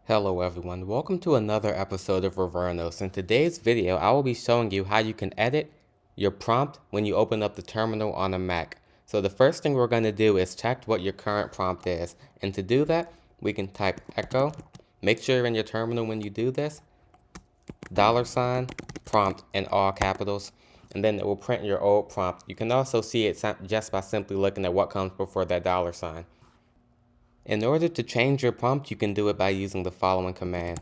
Hello everyone, welcome to another episode of Revernos. In today's video, I will be showing you how you can edit your prompt when you open up the terminal on a Mac. So the first thing we're going to do is check what your current prompt is. And to do that, we can type echo. Make sure you're in your terminal when you do this. $ prompt in all capitals. And then it will print your old prompt. You can also see it just by simply looking at what comes before that $. In order to change your prompt, you can do it by using the following command.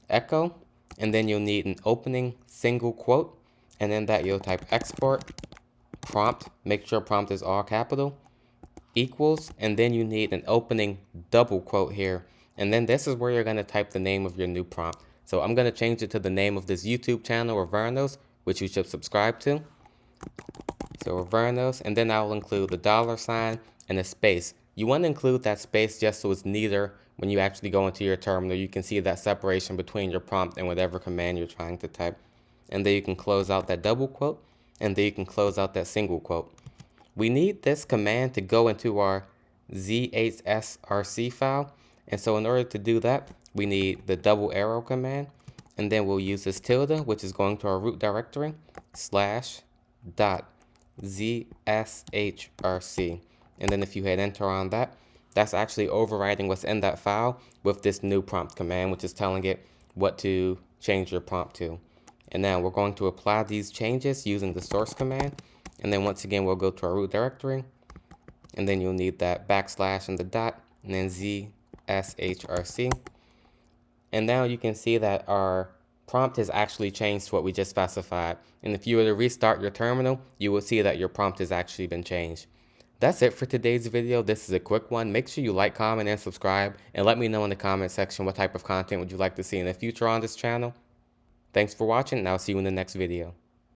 Echo, and then you'll need an opening single quote, and in that you'll type export, prompt, make sure prompt is all capital, equals, and then you need an opening double quote here, and then this is where you're going to type the name of your new prompt. So I'm going to change it to the name of this YouTube channel, Revernos, which you should subscribe to. So Revernos, and then I'll include the $ and a space. You want to include that space just so it's neater when you actually go into your terminal. You can see that separation between your prompt and whatever command you're trying to type. And then you can close out that double quote, and then you can close out that single quote. We need this command to go into our zshrc file. And so in order to do that, we need the double arrow command. And then we'll use this tilde, which is going to our root directory, /.zshrc. And then if you hit enter on that, that's actually overriding what's in that file with this new prompt command, which is telling it what to change your prompt to. And now we're going to apply these changes using the source command. And then once again, we'll go to our root directory. And then you'll need that / and the dot, and then zshrc. And now you can see that our prompt has actually changed to what we just specified. And if you were to restart your terminal, you will see that your prompt has actually been changed. That's it for today's video. This is a quick one. Make sure you like, comment, and subscribe, and let me know in the comment section what type of content would you like to see in the future on this channel. Thanks for watching, and I'll see you in the next video.